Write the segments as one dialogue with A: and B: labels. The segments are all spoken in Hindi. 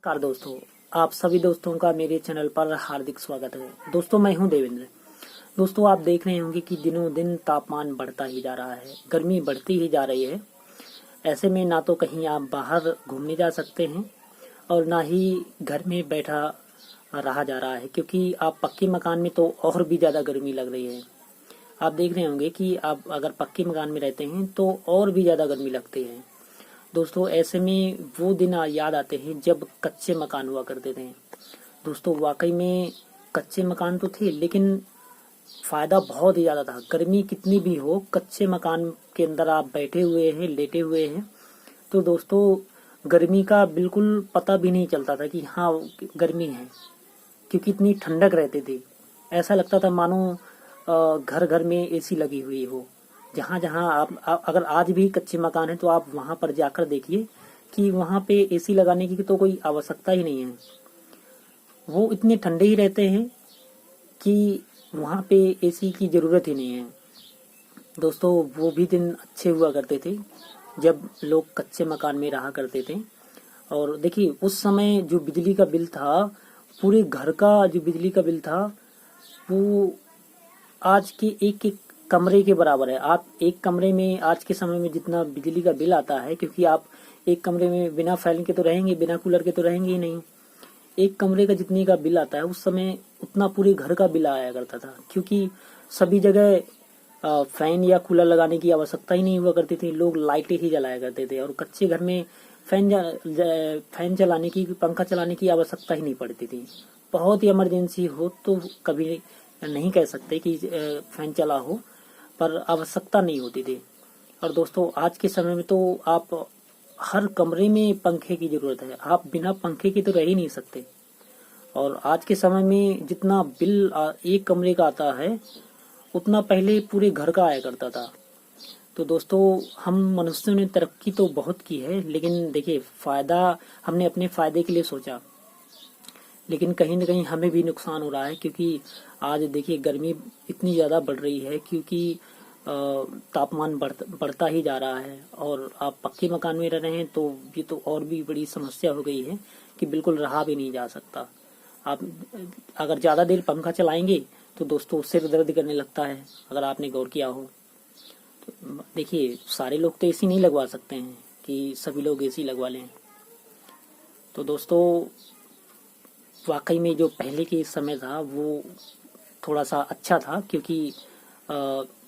A: नमस्कार दोस्तों, आप सभी दोस्तों का मेरे चैनल पर हार्दिक स्वागत है। दोस्तों मैं हूं देवेंद्र। दोस्तों आप देख रहे होंगे कि दिनों दिन तापमान बढ़ता ही जा रहा है, गर्मी बढ़ती ही जा रही है। ऐसे में ना तो कहीं आप बाहर घूमने जा सकते हैं और ना ही घर में बैठा रहा जा रहा है, क्योंकि आप पक्के मकान में तो और भी ज़्यादा गर्मी लग रही है। आप देख रहे होंगे कि आप अगर पक्के मकान में रहते हैं तो और भी ज़्यादा गर्मी लगती है। दोस्तों ऐसे में वो दिन याद आते हैं जब कच्चे मकान हुआ करते थे। दोस्तों वाकई में कच्चे मकान तो थे, लेकिन फायदा बहुत ही ज़्यादा था। गर्मी कितनी भी हो, कच्चे मकान के अंदर आप बैठे हुए हैं, लेटे हुए हैं, तो दोस्तों गर्मी का बिल्कुल पता भी नहीं चलता था कि हाँ गर्मी है, क्योंकि इतनी ठंडक रहती थी। ऐसा लगता था मानो घर घर में एसी लगी हुई हो। जहाँ जहाँ आप अगर आज भी कच्चे मकान है तो आप वहाँ पर जाकर देखिए कि वहाँ पे एसी लगाने की तो कोई आवश्यकता ही नहीं है। वो इतने ठंडे ही रहते हैं कि वहाँ पे एसी की ज़रूरत ही नहीं है। दोस्तों वो भी दिन अच्छे हुआ करते थे जब लोग कच्चे मकान में रहा करते थे। और देखिए उस समय जो बिजली का बिल था, पूरे घर का जो बिजली का बिल था, वो आज के एक एक कमरे के बराबर है। आप एक कमरे में आज के समय में जितना बिजली का बिल आता है, क्योंकि आप एक कमरे में बिना फैन के तो रहेंगे, बिना कूलर के तो रहेंगे ही नहीं। एक कमरे का जितने का बिल आता है उस समय उतना पूरे घर का बिल आया करता था, क्योंकि सभी जगह फैन या कूलर लगाने की आवश्यकता ही नहीं हुआ करती थी। लोग लाइटें ही जलाया करते थे और कच्चे घर में फैन चलाने की, पंखा चलाने की आवश्यकता ही नहीं पड़ती थी। बहुत ही इमरजेंसी हो तो कभी नहीं कह सकते कि फैन चला हो, पर आवश्यकता नहीं होती थी। और दोस्तों आज के समय में तो आप हर कमरे में पंखे की जरूरत है, आप बिना पंखे के तो रह ही नहीं सकते। और आज के समय में जितना बिल एक कमरे का आता है उतना पहले पूरे घर का आया करता था। तो दोस्तों हम मनुष्यों ने तरक्की तो बहुत की है, लेकिन देखिए फायदा हमने अपने फायदे के लिए सोचा, लेकिन कहीं ना कहीं हमें भी नुकसान हो रहा है। क्योंकि आज देखिए गर्मी इतनी ज़्यादा बढ़ रही है, क्योंकि तापमान बढ़ता ही जा रहा है। और आप पक्के मकान में रह रहे हैं तो ये तो और भी बड़ी समस्या हो गई है कि बिल्कुल रहा भी नहीं जा सकता। आप अगर ज़्यादा देर पंखा चलाएंगे तो दोस्तों सिर दर्द करने लगता है, अगर आपने गौर किया हो तो। देखिए सारे लोग तो एसी नहीं लगवा सकते हैं कि सभी लोग एसी लगवा लें। तो दोस्तों वाकई में जो पहले के समय था वो थोड़ा सा अच्छा था, क्योंकि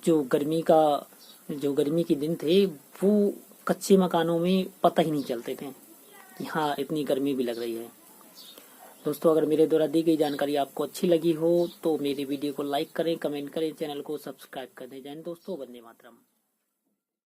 A: जो गर्मी के दिन थे वो कच्चे मकानों में पता ही नहीं चलते थे कि हाँ इतनी गर्मी भी लग रही है। दोस्तों अगर मेरे द्वारा दी गई जानकारी आपको अच्छी लगी हो तो मेरी वीडियो को लाइक करें, कमेंट करें, चैनल को सब्सक्राइब कर दें। जय हिंद दोस्तों, वंदे मातरम।